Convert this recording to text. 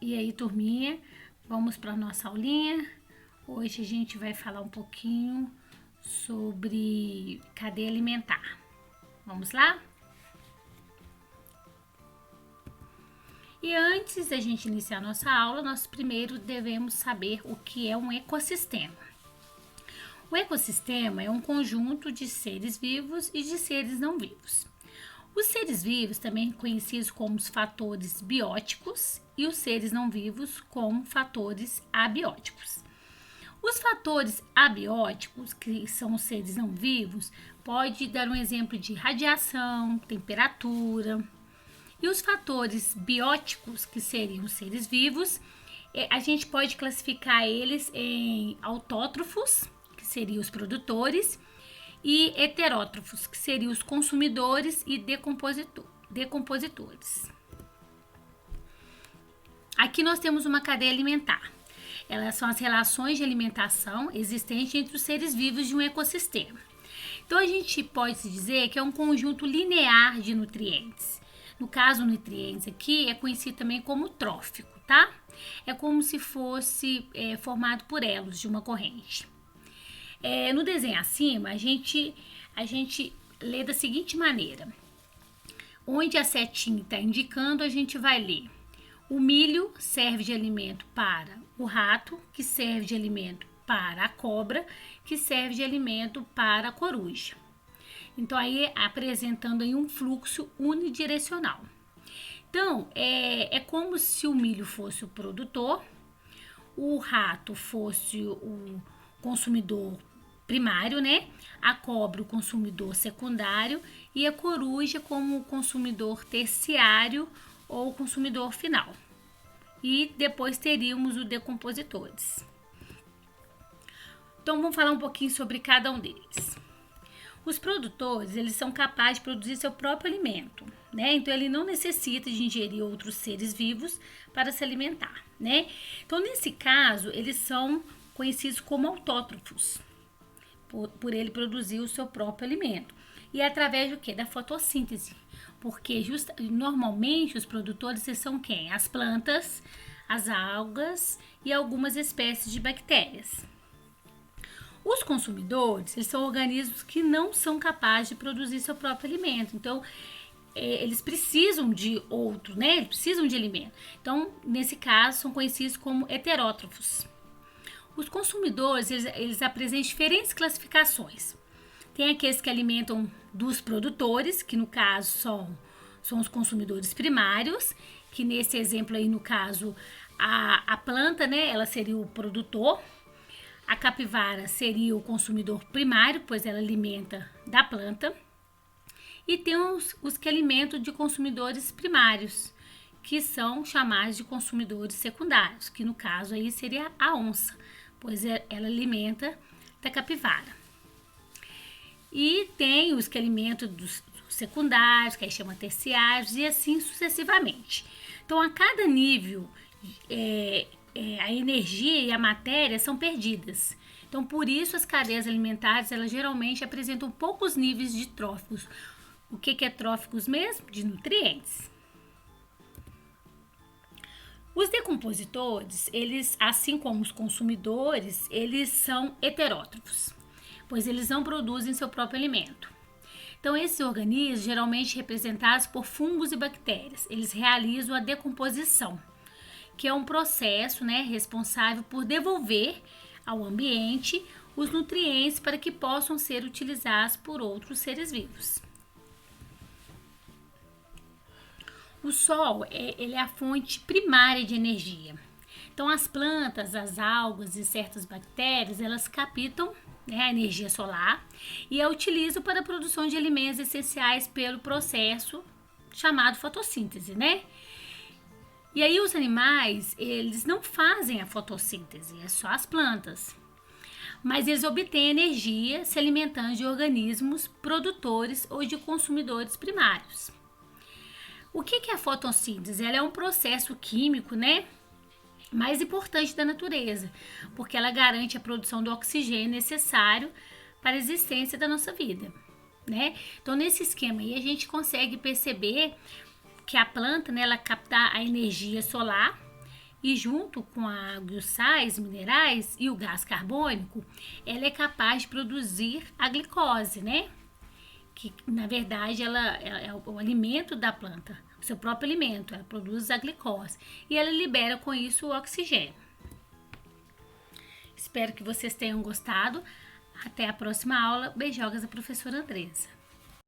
E aí, turminha, vamos para a nossa aulinha. Hoje a gente vai falar um pouquinho sobre cadeia alimentar. Vamos lá? E antes da gente iniciar a nossa aula, nós primeiro devemos saber o que é um ecossistema. O ecossistema é um conjunto de seres vivos e de seres não vivos. Os seres vivos, também conhecidos como os fatores bióticos, e os seres não vivos como fatores abióticos. Os fatores abióticos, que são os seres não vivos, pode dar um exemplo de radiação, temperatura. E os fatores bióticos, que seriam os seres vivos, a gente pode classificar eles em autótrofos, que seriam os produtores, e heterótrofos, que seriam os consumidores e decompositores. Aqui nós temos uma cadeia alimentar. Elas são as relações de alimentação existentes entre os seres vivos de um ecossistema. Então a gente pode dizer que é um conjunto linear de nutrientes. No caso, nutrientes aqui é conhecido também como trófico, tá? É como se fosse formado por elos de uma corrente. No desenho acima, a gente lê da seguinte maneira. Onde a setinha está indicando, a gente vai ler. O milho serve de alimento para o rato, que serve de alimento para a cobra, que serve de alimento para a coruja. Então, aí apresentando aí um fluxo unidirecional. Então, é como se o milho fosse o produtor, o rato fosse o consumidor primário, né? A cobra o consumidor secundário e a coruja como consumidor terciário ou consumidor final. E depois teríamos os decompositores. Então vamos falar um pouquinho sobre cada um deles. Os produtores, eles são capazes de produzir seu próprio alimento, né? Então ele não necessita de ingerir outros seres vivos para se alimentar, né? Então nesse caso, eles são conhecidos como autótrofos, por ele produzir o seu próprio alimento. E é através do quê? Da fotossíntese. Porque normalmente os produtores são quem? As plantas, as algas e algumas espécies de bactérias. Os consumidores, eles são organismos que não são capazes de produzir seu próprio alimento. Então, eles precisam de outro, né? Eles precisam de alimento. Então, nesse caso, são conhecidos como heterótrofos. Os consumidores, eles apresentam diferentes classificações. Tem aqueles que alimentam dos produtores, que no caso são os consumidores primários, que nesse exemplo aí, no caso, a planta, né, ela seria o produtor. A capivara seria o consumidor primário, pois ela alimenta da planta. E tem os que alimentam de consumidores primários, que são chamados de consumidores secundários, que no caso aí seria a onça, pois ela alimenta da capivara. E tem os que alimentam dos secundários, que aí chama terciários, e assim sucessivamente. Então, a cada nível, a energia e a matéria são perdidas. Então, por isso, as cadeias alimentares, elas geralmente apresentam poucos níveis de tróficos. O que é tróficos mesmo? De nutrientes. Os decompositores, eles, assim como os consumidores, eles são heterótrofos, pois eles não produzem seu próprio alimento. Então, esses organismos, geralmente representados por fungos e bactérias, eles realizam a decomposição, que é um processo, né, responsável por devolver ao ambiente os nutrientes para que possam ser utilizados por outros seres vivos. O sol, ele é a fonte primária de energia. Então, as plantas, as algas e certas bactérias, elas captam, né, a energia solar e a utilizam para a produção de alimentos essenciais pelo processo chamado fotossíntese, né? E aí os animais, eles não fazem a fotossíntese, é só as plantas. Mas eles obtêm energia se alimentando de organismos produtores ou de consumidores primários. O que é a fotossíntese? Ela é um processo químico, né, mais importante da natureza, porque ela garante a produção do oxigênio necessário para a existência da nossa vida, né? Então, nesse esquema aí, a gente consegue perceber que a planta, né, ela capta a energia solar E junto com a água e os sais minerais e o gás carbônico, ela é capaz de produzir a glicose, né? Que na verdade ela é o alimento da planta, o seu próprio alimento, ela produz a glicose e ela libera com isso o oxigênio. Espero que vocês tenham gostado. Até a próxima aula. Beijocas da professora Andressa.